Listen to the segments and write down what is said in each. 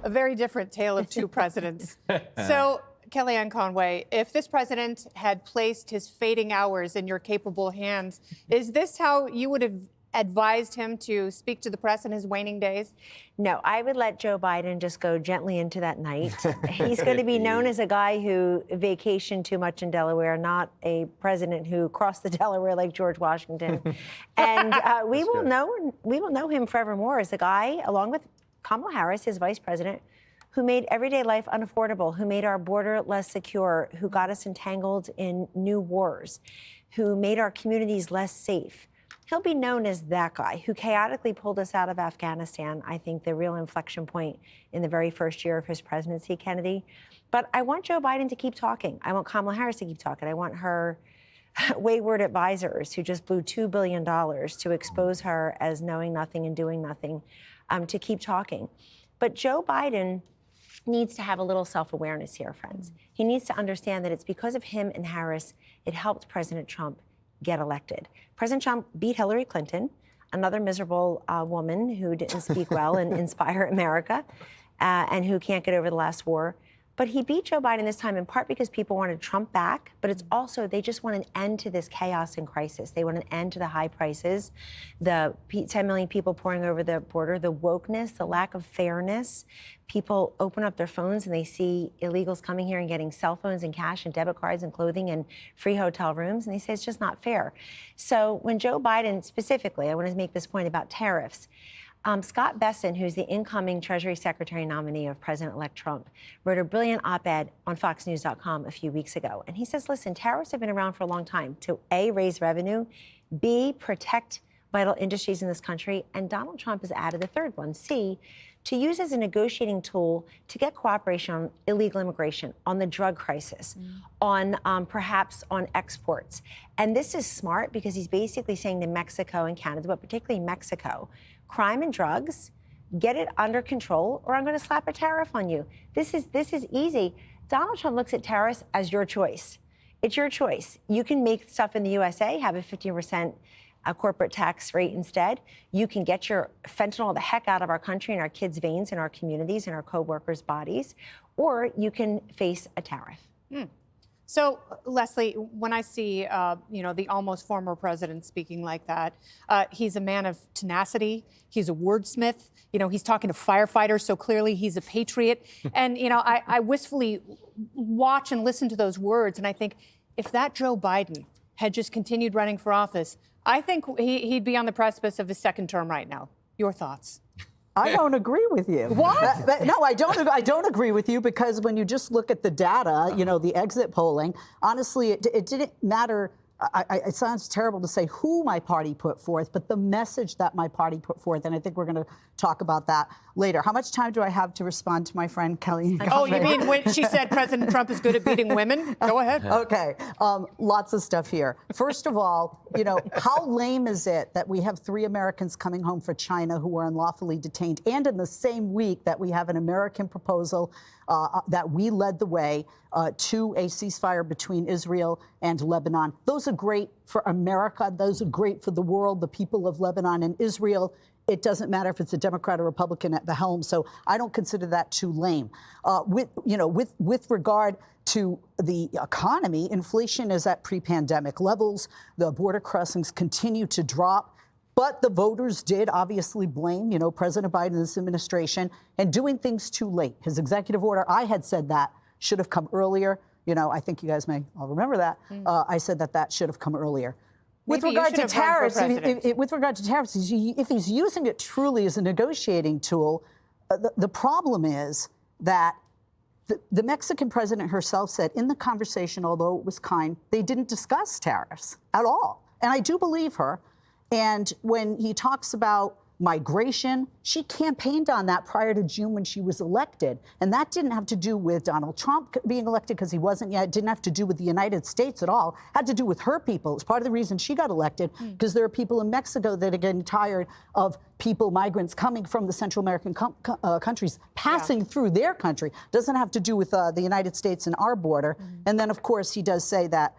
a very different tale of two presidents. So, Kellyanne Conway, if this president had placed his fading hours in your capable hands, is this how you would have advised him to speak to the press in his waning days? No, I would let Joe Biden just go gently into that night. He's going to be known as a guy who vacationed too much in Delaware, not a president who crossed the Delaware like George Washington. And we will know him forevermore as a guy, along with Kamala Harris, his vice president, who made everyday life unaffordable, who made our border less secure, who got us entangled in new wars, who made our communities less safe. He'll be known as that guy who chaotically pulled us out of Afghanistan, I think the real inflection point in the very first year of his presidency, Kennedy. But I want Joe Biden to keep talking. I want Kamala Harris to keep talking. I want her wayward advisors who just blew $2 billion to expose her as knowing nothing and doing nothing, to keep talking. But Joe Biden needs to have a little self-awareness here, friends. He needs to understand that it's because of him and Harris it helped President Trump get elected. President Trump beat Hillary Clinton, another miserable woman who didn't speak well and inspire America, and who can't get over the last war. But he beat Joe Biden this time in part because people wanted Trump back, but it's also they just want an end to this chaos and crisis. They want an end to the high prices, the 10 million people pouring over the border, the wokeness, the lack of fairness. People open up their phones and they see illegals coming here and getting cell phones and cash and debit cards and clothing and free hotel rooms, and they say it's just not fair. So when Joe Biden, specifically, I want to make this point about tariffs, Scott Bessent, who's the incoming Treasury Secretary nominee of President-elect Trump, wrote a brilliant op-ed on FoxNews.com a few weeks ago. And he says, listen, tariffs have been around for a long time to A, raise revenue, B, protect vital industries in this country, and Donald Trump has added a third one, C, to use as a negotiating tool to get cooperation on illegal immigration, on the drug crisis, on perhaps on exports. And this is smart because he's basically saying to Mexico and Canada, but particularly Mexico, crime and drugs, get it under control, or I'm going to slap a tariff on you. This is easy. Donald Trump looks at tariffs as your choice. It's your choice. You can make stuff in the USA, have a 15% corporate tax rate instead. You can get your fentanyl the heck out of our country and our kids' veins and our communities and our co-workers' bodies, or you can face a tariff. So, Leslie, when I see, the almost former president speaking like that, he's a man of tenacity. He's a wordsmith. He's talking to firefighters, so clearly he's a patriot. And, I wistfully watch and listen to those words, and I think if that Joe Biden had just continued running for office, I think he'd be on the precipice of his second term right now. Your thoughts? I don't agree with you. What? No, I don't agree with you because when you just look at the data, the exit polling, honestly, it didn't matter. It sounds terrible to say who my party put forth, but the message that my party put forth, and I think we're going to talk about that later. How much time do I have to respond to my friend Kelly? Oh, you mean when she said President Trump is good at beating women? Go ahead. Okay. Lots of stuff here. First of all, how lame is it that we have 3 Americans coming home from China who were unlawfully detained, and in the same week that we have an American proposal that we led the way to a ceasefire between Israel and Lebanon. Those are great for America. Those are great for the world, the people of Lebanon and Israel. It doesn't matter if it's a Democrat or Republican at the helm. So I don't consider that too lame. With regard to the economy, inflation is at pre-pandemic levels. The border crossings continue to drop. But the voters did obviously blame, President Biden and this administration and doing things too late. His executive order, I had said that should have come earlier. I think you guys may all remember that. I said that should have come earlier. With regard to tariffs, if he's using it truly as a negotiating tool, the problem is that the Mexican president herself said in the conversation, although it was kind, they didn't discuss tariffs at all. And I do believe her. And when he talks about migration, she campaigned on that prior to June when she was elected. And that didn't have to do with Donald Trump being elected because he wasn't yet. It didn't have to do with the United States at all. It had to do with her people. It's part of the reason she got elected because there are people in Mexico that are getting tired of migrants coming from the Central American countries, passing through their country. Doesn't have to do with the United States and our border. And then, of course, he does say that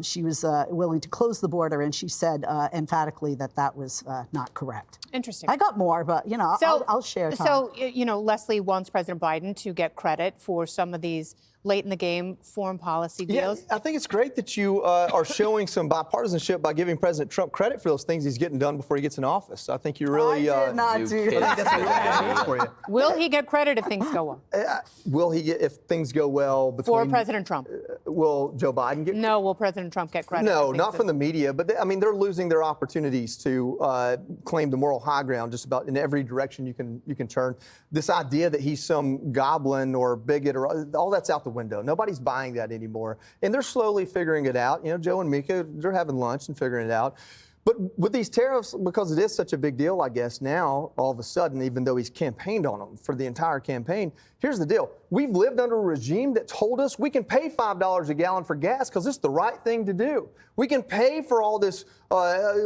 she was willing to close the border, and she said emphatically that that was not correct. Interesting. I got more, but I'll share. Tom. So Leslie wants President Biden to get credit for some of these late in the game foreign policy deals. Yeah, I think it's great that you are showing some bipartisanship by giving President Trump credit for those things he's getting done before he gets in office. I think you really. I did not do that. That's really good news for you. Will he get credit if things go well? Will he get, if things go well between? For President Trump? Will Joe Biden get? No, will President Trump get credit? No, not from the media. But they're losing their opportunities to claim the moral high ground just about in every direction you can turn. This idea that he's some goblin or bigot or all that's out the window. Nobody's buying that anymore, and they're slowly figuring it out. Joe and Mika, they're having lunch and figuring it out. But with these tariffs, because it is such a big deal, I guess now, all of a sudden, even though he's campaigned on them for the entire campaign, here's the deal. We've lived under a regime that told us we can pay $5 a gallon for gas because it's the right thing to do. We can pay for all this,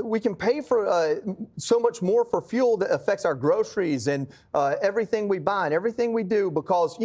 we can pay for so much more for fuel that affects our groceries and everything we buy and everything we do because,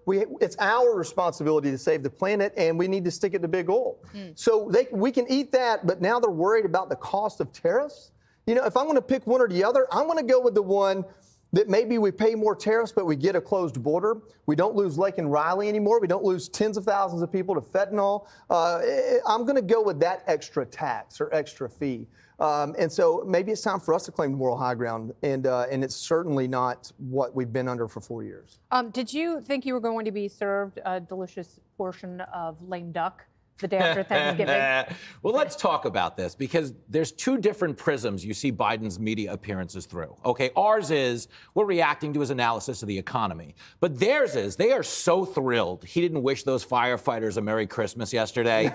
it's our responsibility to save the planet and we need to stick it to big oil. So we can eat that, but now they're worried about the cost of tariffs. If I'm going to pick one or the other, I'm going to go with the one that maybe we pay more tariffs, but we get a closed border. We don't lose Lake and Riley anymore. We don't lose tens of thousands of people to fentanyl. I'm going to go with that extra tax or extra fee. And so maybe it's time for us to claim the moral high ground, and it's certainly not what we've been under for 4 years. Did you think you were going to be served a delicious portion of lame duck the day after Thanksgiving? Well, let's talk about this because there's two different prisms you see Biden's media appearances through. Okay, ours is we're reacting to his analysis of the economy. But theirs is they are so thrilled he didn't wish those firefighters a Merry Christmas yesterday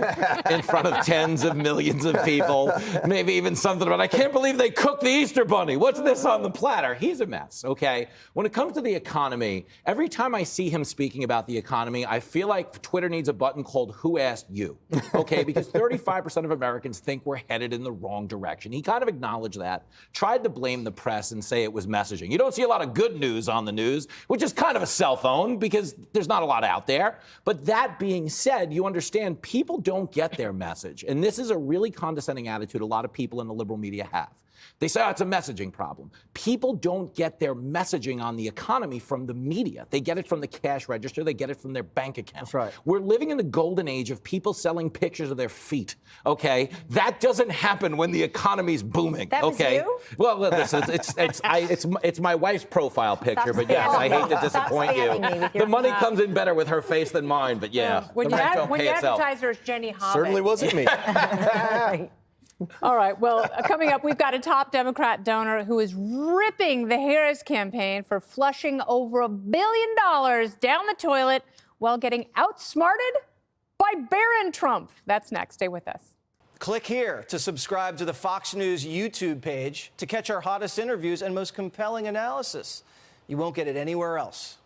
in front of tens of millions of people. Maybe even something about, I can't believe they cooked the Easter Bunny. What's this on the platter? He's a mess, okay? When it comes to the economy, every time I see him speaking about the economy, I feel like Twitter needs a button called Who Asked You? Okay, because 35% of Americans think we're headed in the wrong direction. He kind of acknowledged that, tried to blame the press and say it was messaging. You don't see a lot of good news on the news, which is kind of a cell-phone because there's not a lot out there. But that being said, you understand people don't get their message. And this is a really condescending attitude a lot of people in the liberal media have. They say, it's a messaging problem. People don't get their messaging on the economy from the media. They get it from the cash register. They get it from their bank account. That's right. We're living in the golden age of people selling pictures of their feet, okay? That doesn't happen when the economy's booming, that okay? Was you? Well, listen, it's my wife's profile picture, but yes, I hate to disappoint you. The money comes in better with her face than mine, but yeah, When the rent don't pay you itself. advertise her as Jenny Hobbit. Certainly wasn't me. All right. Well, coming up, we've got a top Democrat donor who is ripping the Harris campaign for flushing over $1 billion down the toilet while getting outsmarted by Barron Trump. That's next. Stay with us. Click here to subscribe to the Fox News YouTube page to catch our hottest interviews and most compelling analysis. You won't get it anywhere else.